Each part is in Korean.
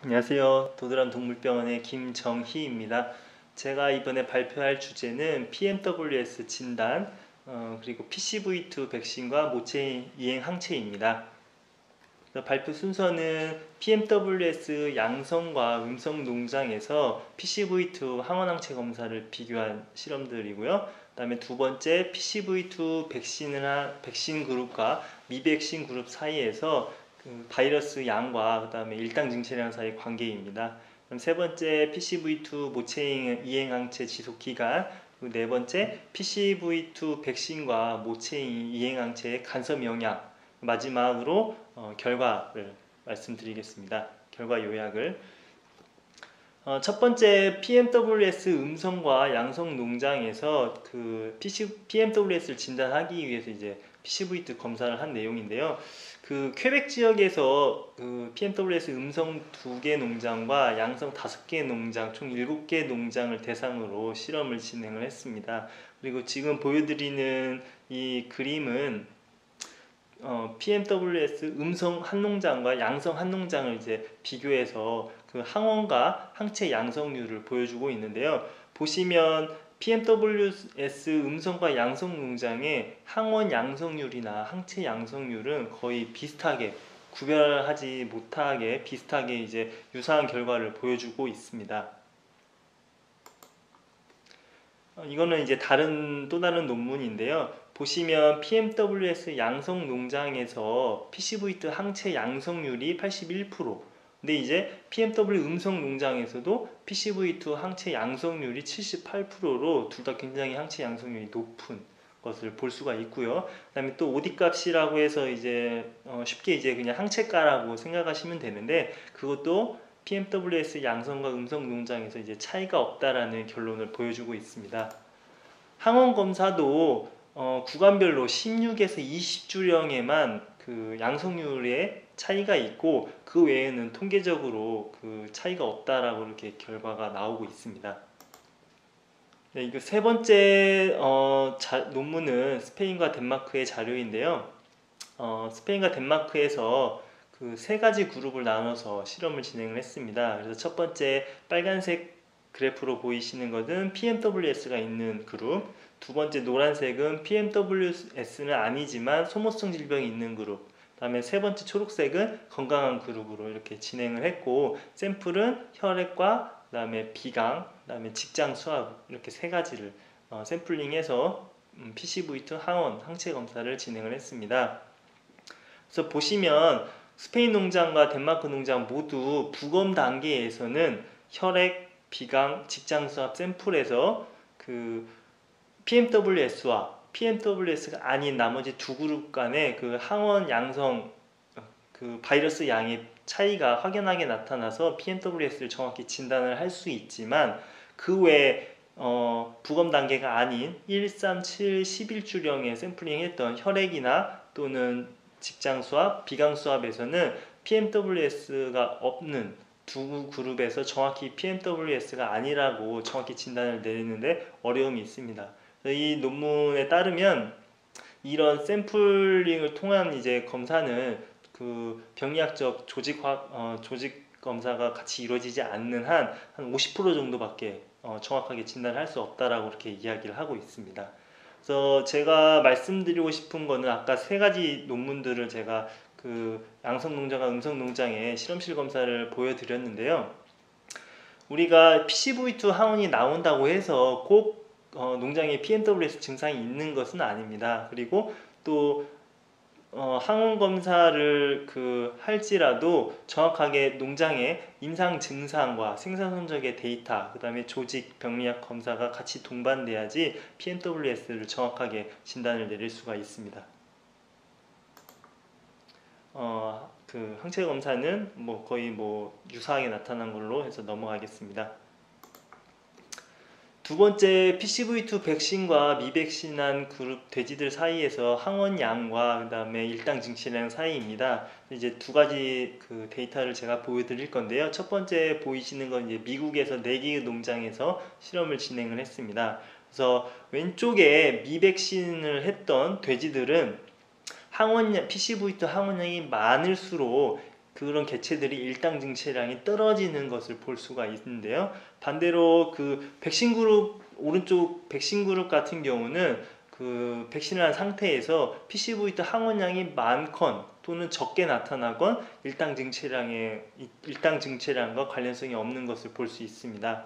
안녕하세요. 도드람 동물병원의 김정희입니다. 제가 이번에 발표할 주제는 PMWS 진단, 그리고 PCV2 백신과 모체 이행 항체입니다. 발표 순서는 PMWS 양성과 음성 농장에서 PCV2 항원 항체 검사를 비교한 실험들이고요. 그다음에 두 번째 PCV2 백신 그룹과 미백신 그룹 사이에서 그 바이러스 양과 그다음에 일당 증체량 사이 관계입니다. 그럼 세 번째 PCV2 모체 이행 항체 지속 기간, 그리고 네 번째 PCV2 백신과 모체 이행 항체의 간섭 영향, 마지막으로 결과를 말씀드리겠습니다. 결과 요약을. 첫 번째 PMWS 음성과 양성 농장에서 그 PMWS를 진단하기 위해서 이제 PCV2 검사를 한 내용인데요. 그 퀘벡 지역에서 그 PMWS 음성 2개 농장과 양성 5개 농장, 총 7개 농장을 대상으로 실험을 진행을 했습니다. 그리고 지금 보여드리는 이 그림은 PMWS 음성 한 농장과 양성 한 농장을 이제 비교해서 그 항원과 항체 양성률을 보여주고 있는데요. 보시면 PMWS 음성과 양성 농장의 항원 양성률이나 항체 양성률은 거의 비슷하게 구별하지 못하게 비슷하게 이제 유사한 결과를 보여주고 있습니다. 이거는 이제 또 다른 논문인데요. 보시면 PMWS 양성 농장에서 PCV2 항체 양성률이 81%, 근데 이제 PMW 음성 농장에서도 PCV2 항체 양성률이 78%로 둘 다 굉장히 항체 양성률이 높은 것을 볼 수가 있고요. 그다음에 또 OD 값이라고 해서 이제 쉽게 이제 그냥 항체가라고 생각하시면 되는데, 그것도 PMWS 양성과 음성 농장에서 이제 차이가 없다라는 결론을 보여주고 있습니다. 항원 검사도 구간별로 16에서 20주령에만 그 양성률의 차이가 있고, 그 외에는 통계적으로 그 차이가 없다라고 이렇게 결과가 나오고 있습니다. 네, 이거 세 번째 논문은 스페인과 덴마크의 자료인데요. 스페인과 덴마크에서 그 세 가지 그룹을 나눠서 실험을 진행을 했습니다. 그래서 첫 번째 빨간색 그래프로 보이시는 것은 PMWS가 있는 그룹, 두 번째 노란색은 PMWS는 아니지만 소모성 질병이 있는 그룹, 다음에 세 번째 초록색은 건강한 그룹으로 이렇게 진행을 했고, 샘플은 혈액과 그다음에 비강, 그다음에 직장 수압, 이렇게 세 가지를 샘플링해서 PCV2 항원 항체 검사를 진행을 했습니다. 그래서 보시면 스페인 농장과 덴마크 농장 모두 부검 단계에서는 혈액, 비강, 직장수압 샘플에서 그 PMWS와 PMWS가 아닌 나머지 두 그룹 간의 그 항원 양성 그 바이러스 양의 차이가 확연하게 나타나서 PMWS를 정확히 진단을 할 수 있지만, 그 외에 부검 단계가 아닌 1, 3, 7, 11주령에 샘플링했던 혈액이나 또는 직장수압, 비강수압에서는 PMWS가 없는 두 그룹에서 정확히 PMWS가 아니라고 정확히 진단을 내리는데 어려움이 있습니다. 이 논문에 따르면 이런 샘플링을 통한 이제 검사는 그 병리학적 조직 검사가 같이 이루어지지 않는 한 50% 정도밖에 정확하게 진단을 할 수 없다라고 이렇게 이야기를 하고 있습니다. 그래서 제가 말씀드리고 싶은 거는 아까 세 가지 논문들을 제가 그 양성 농장과 음성 농장의 실험실 검사를 보여드렸는데요. 우리가 PCV2 항원이 나온다고 해서 꼭 농장에 PMWS 증상이 있는 것은 아닙니다. 그리고 또 항원 검사를 할지라도 정확하게 농장의 임상 증상과 생산 흔적의 데이터, 그 다음에 조직 병리학 검사가 같이 동반돼야지 PMWS를 정확하게 진단을 내릴 수가 있습니다. 그 항체 검사는 거의 유사하게 나타난 걸로 해서 넘어가겠습니다. 두 번째, PCV2 백신과 미백신한 그룹 돼지들 사이에서 항원 양과 그 다음에 일당 증치량 사이입니다. 이제 두 가지 그 데이터를 제가 보여드릴 건데요. 첫 번째 보이시는 건 이제 미국에서 4개의 농장에서 실험을 진행을 했습니다. 그래서 왼쪽에 미백신을 했던 돼지들은 PCV2 항원량이 많을수록 그런 개체들이 일당 증체량이 떨어지는 것을 볼 수가 있는데요. 반대로 그 백신 그룹, 오른쪽 백신 그룹 같은 경우는 그 백신을 한 상태에서 PCV2 항원량이 많건 또는 적게 나타나건 일당 증체량과 관련성이 없는 것을 볼 수 있습니다.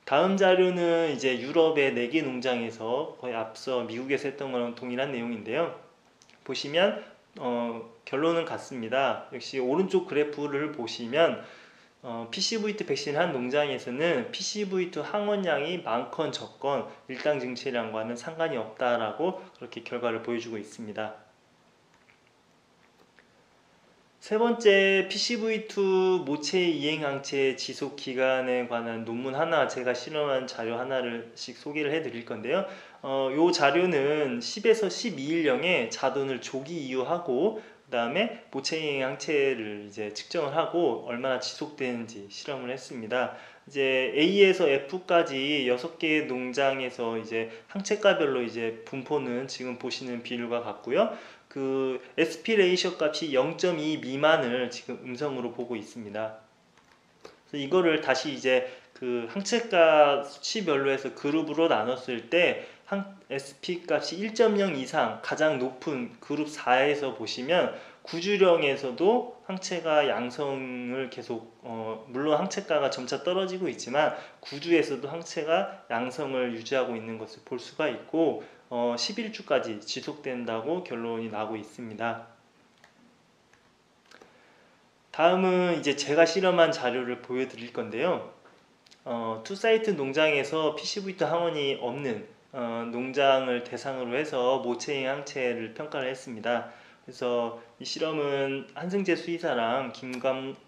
다음 자료는 이제 유럽의 4개 농장에서 거의 앞서 미국에서 했던 거랑 동일한 내용인데요. 보시면 결론은 같습니다. 역시 오른쪽 그래프를 보시면 PCV2 백신 한 농장에서는 PCV2 항원량이 많건 적건 일당 증체량과는 상관이 없다라고 그렇게 결과를 보여주고 있습니다. 세 번째, PCV2 모체 이행항체 지속 기간에 관한 논문 하나, 제가 실험한 자료 하나를씩 소개를 해 드릴 건데요. 이 자료는 10에서 12일령에 자돈을 조기 이유하고 그 다음에 모체 이행항체를 이제 측정을 하고 얼마나 지속되는지 실험을 했습니다. 이제 A에서 F까지 6개 농장에서 이제 항체가별로 이제 분포는 지금 보시는 비율과 같고요. 그 SP 레이셔 값이 0.2 미만을 지금 음성으로 보고 있습니다. 그래서 이거를 다시 이제 그 항체가 수치별로 해서 그룹으로 나눴을 때 SP 값이 1.0 이상 가장 높은 그룹 4에서 보시면 구주령에서도 항체가 양성을 계속 물론 항체가가 점차 떨어지고 있지만 구주에서도 항체가 양성을 유지하고 있는 것을 볼 수가 있고 11주까지 지속된다고 결론이 나고 있습니다. 다음은 이제 제가 실험한 자료를 보여드릴 건데요. 투사이트 농장에서 PCV2 항원이 없는 농장을 대상으로 해서 모체잉 항체를 평가를 했습니다. 그래서 이 실험은 한승재 수의사랑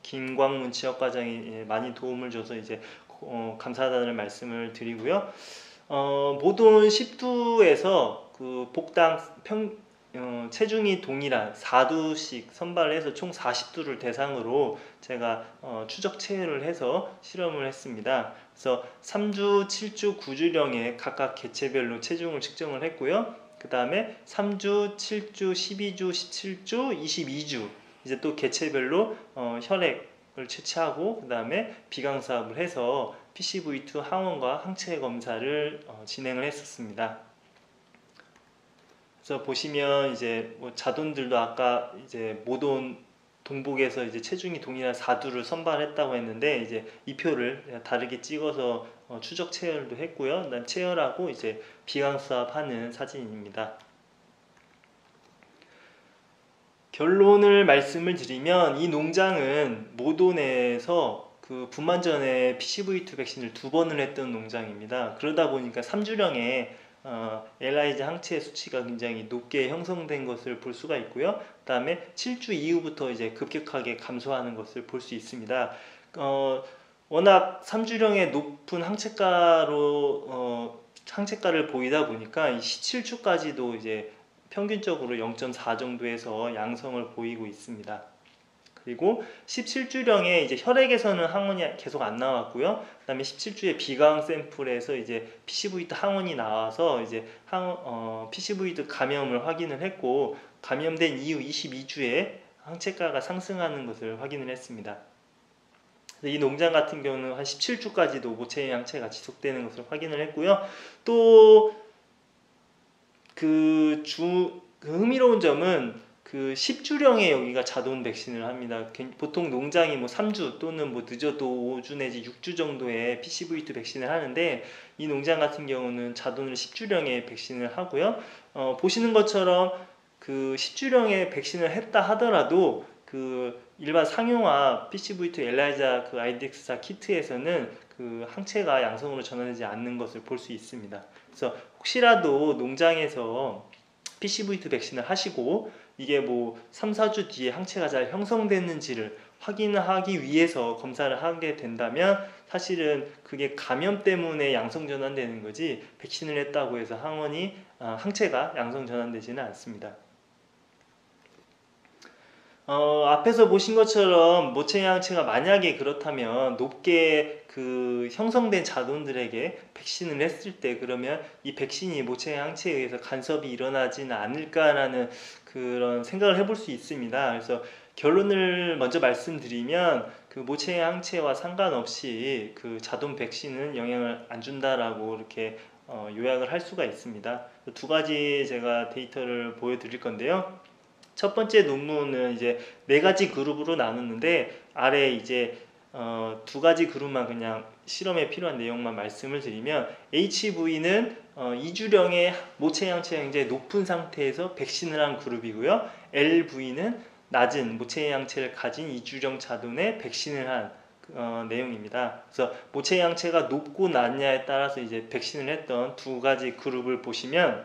김광문 지역과장이 많이 도움을 줘서 이제 감사하다는 말씀을 드리고요. 모돈 10두에서 그 복당 체중이 동일한 4두씩 선발해서 총 40두를 대상으로 제가 추적 체열을 해서 실험을 했습니다. 그래서 3주, 7주, 9주령에 각각 개체별로 체중을 측정을 했고요. 그 다음에 3주, 7주, 12주, 17주, 22주 이제 또 개체별로 혈액을 채취하고 그 다음에 비강사합을 해서 PCV2 항원과 항체 검사를 진행을 했었습니다. 그래서 보시면 이제 뭐 자돈들도 아까 이제 모돈 동복에서 이제 체중이 동일한 4두를 선발했다고 했는데 이제 이 표를 다르게 찍어서 추적 체열도 했고요. 그다음 체열하고 이제 비강수합하는 사진입니다. 결론을 말씀을 드리면 이 농장은 모돈에서 그 분만 전에 PCV2 백신을 2번을 했던 농장입니다. 그러다 보니까 3주령에 엘라이즈 항체 수치가 굉장히 높게 형성된 것을 볼 수가 있고요. 그 다음에 7주 이후부터 이제 급격하게 감소하는 것을 볼 수 있습니다. 워낙 3주령의 높은 항체가를 보이다 보니까 17주까지도 이제 평균적으로 0.4 정도에서 양성을 보이고 있습니다. 그리고 17주령에 이제 혈액에서는 항원이 계속 안 나왔고요. 그 다음에 17주에 비강 샘플에서 이제 PCV2 항원이 나와서 이제 PCV2 감염을 확인을 했고 감염된 이후 22주에 항체가가 상승하는 것을 확인을 했습니다. 이 농장 같은 경우는 한 17주까지도 모체인 항체가 지속되는 것을 확인을 했고요. 또 그 흥미로운 점은 그 10주령에 여기가 자돈 백신을 합니다. 보통 농장이 뭐 3주 또는 뭐 늦어도 5주 내지 6주 정도의 PCV2 백신을 하는데 이 농장 같은 경우는 자돈을 10주령에 백신을 하고요. 보시는 것처럼 그 10주령에 백신을 했다 하더라도 그 일반 상용화 PCV2 엘라이자 그 IDX사 키트에서는 그 항체가 양성으로 전환되지 않는 것을 볼 수 있습니다. 그래서 혹시라도 농장에서 PCV2 백신을 하시고 이게 뭐 3, 4주 뒤에 항체가 잘 형성됐는지를 확인하기 위해서 검사를 하게 된다면 사실은 그게 감염 때문에 양성 전환되는 거지 백신을 했다고 해서 항체가 양성 전환되지는 않습니다. 앞에서 보신 것처럼 모체 항체가 만약에 그렇다면 높게 그 형성된 자손들에게 백신을 했을 때 그러면 이 백신이 모체 항체에 의해서 간섭이 일어나지는 않을까라는 그런 생각을 해볼 수 있습니다. 그래서 결론을 먼저 말씀드리면 그 모체 항체와 상관없이 그 자손 백신은 영향을 안 준다라고 이렇게 요약을 할 수가 있습니다. 두 가지 제가 데이터를 보여드릴 건데요. 첫 번째 논문은 이제 네 가지 그룹으로 나눴는데 아래 이제 두 가지 그룹만 그냥 실험에 필요한 내용만 말씀을 드리면 HV는 이주령의 모체 항체 굉장히 높은 상태에서 백신을 한 그룹이고요. LV는 낮은 모체 항체를 가진 이주령 자손에 백신을 한 내용입니다. 그래서 모체 항체가 높고 낮냐에 따라서 이제 백신을 했던 두 가지 그룹을 보시면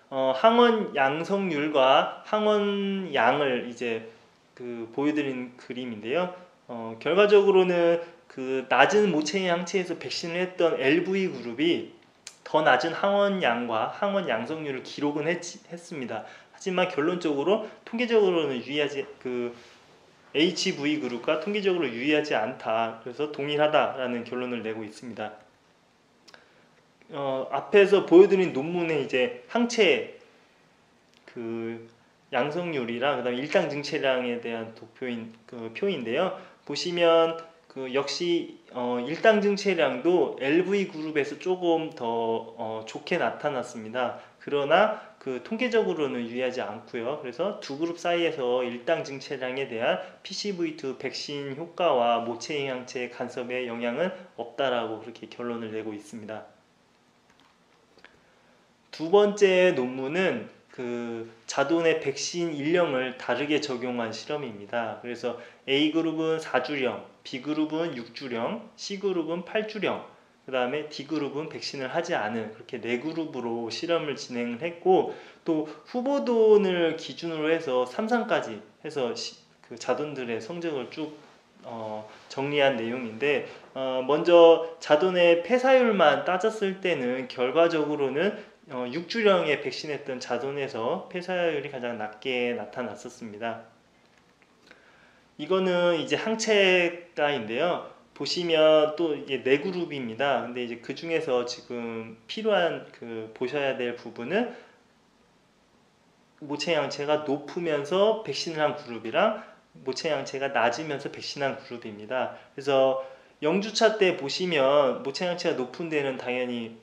항원 양성률과 항원 양을 이제 그 보여드린 그림인데요. 결과적으로는 그 낮은 모체 항체에서 백신을 했던 LV 그룹이 더 낮은 항원 양과 항원 양성률을 기록은 했습니다. 하지만 결론적으로 통계적으로는 유의하지 그 HV 그룹과 통계적으로 유의하지 않다. 그래서 동일하다라는 결론을 내고 있습니다. 앞에서 보여드린 논문에 이제 항체 그 양성률이랑 그다음에 일당 증체량에 대한 도표인 그 표인데요. 보시면 그 역시 일당 증체량도 LV 그룹에서 조금 더 좋게 나타났습니다. 그러나 그 통계적으로는 유의하지 않고요. 그래서 두 그룹 사이에서 일당 증체량에 대한 PCV2 백신 효과와 모체 항체 간섭에 영향은 없다라고 그렇게 결론을 내고 있습니다. 두 번째 논문은 그 자돈의 백신 일령을 다르게 적용한 실험입니다. 그래서 A그룹은 4주령, B그룹은 6주령, C그룹은 8주령, 그 다음에 D그룹은 백신을 하지 않은 그렇게 네 그룹으로 실험을 진행을 했고 또 후보돈을 기준으로 해서 3상까지 해서 그 자돈들의 성적을 쭉 정리한 내용인데 먼저 자돈의 폐사율만 따졌을 때는 결과적으로는 6주령에 백신했던 자손에서 폐사율이 가장 낮게 나타났었습니다. 이거는 이제 항체가인데요. 보시면 또 이게 네 그룹입니다. 근데 이제 그 중에서 지금 필요한 그 보셔야 될 부분은 모체 항체가 높으면서 백신을 한 그룹이랑 모체 항체가 낮으면서 백신한 그룹입니다. 그래서 0주차 때 보시면 모체 항체가 높은 데는 당연히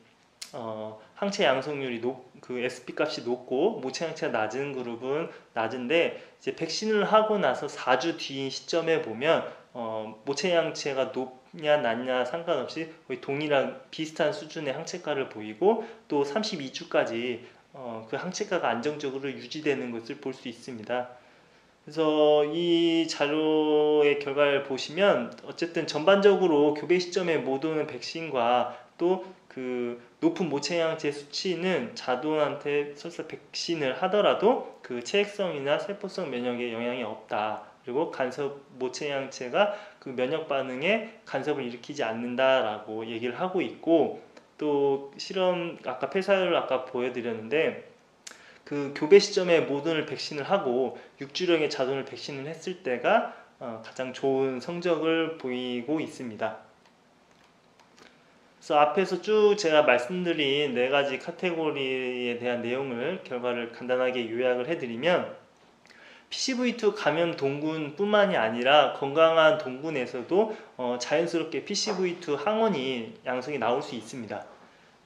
항체 양성률이 그 SP 값이 높고 모체 항체가 낮은 그룹은 낮은데 이제 백신을 하고 나서 4주 뒤 시점에 보면 모체 항체가 높냐 낮냐 상관없이 거의 동일한 비슷한 수준의 항체가를 보이고 또 32주까지 그 항체가가 안정적으로 유지되는 것을 볼 수 있습니다. 그래서 이 자료의 결과를 보시면 어쨌든 전반적으로 교배 시점에 못 오는 백신과 또 그 높은 모체 항체 수치는 자손한테 설사 백신을 하더라도 그 체액성이나 세포성 면역에 영향이 없다. 그리고 간섭 모체 항체가 그 면역 반응에 간섭을 일으키지 않는다라고 얘기를 하고 있고 또 실험 아까 폐사율을 아까 보여드렸는데 그 교배 시점에 모든을 백신을 하고 6주령의 자손을 백신을 했을 때가 가장 좋은 성적을 보이고 있습니다. 그래서 앞에서 쭉 제가 말씀드린 네 가지 카테고리에 대한 내용을 결과를 간단하게 요약을 해드리면 PCV2 감염 동군뿐만이 아니라 건강한 동군에서도 자연스럽게 PCV2 항원이 양성이 나올 수 있습니다.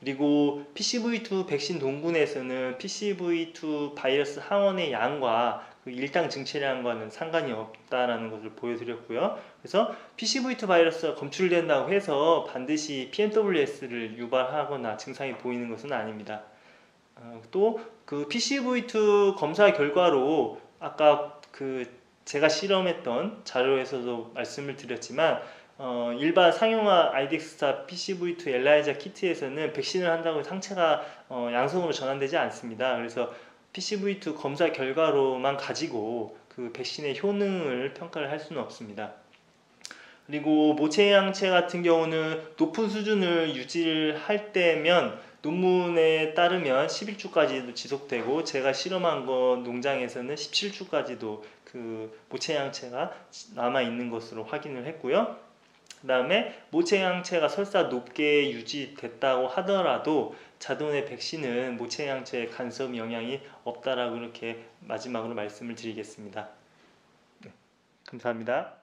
그리고 PCV2 백신 동군에서는 PCV2 바이러스 항원의 양과 그 일당 증체량과는 상관이 없다라는 것을 보여드렸고요. 그래서 PCV2 바이러스가 검출된다고 해서 반드시 PMWS를 유발하거나 증상이 보이는 것은 아닙니다. 또 그 PCV2 검사 결과로 아까 그 제가 실험했던 자료에서도 말씀을 드렸지만 일반 상용화 아이덱스타 PCV2 엘라이자 키트에서는 백신을 한다고 해서 상체가 양성으로 전환되지 않습니다. 그래서 PCV2 검사 결과로만 가지고 그 백신의 효능을 평가를 할 수는 없습니다. 그리고 모체 항체 같은 경우는 높은 수준을 유지를 할 때면 논문에 따르면 11주까지도 지속되고 제가 실험한 거 농장에서는 17주까지도 그 모체양체가 남아 있는 것으로 확인을 했고요. 그 다음에 모체양체가 설사 높게 유지됐다고 하더라도 자돈의 백신은 모체양체의 간섭 영향이 없다라고 이렇게 마지막으로 말씀을 드리겠습니다. 네, 감사합니다.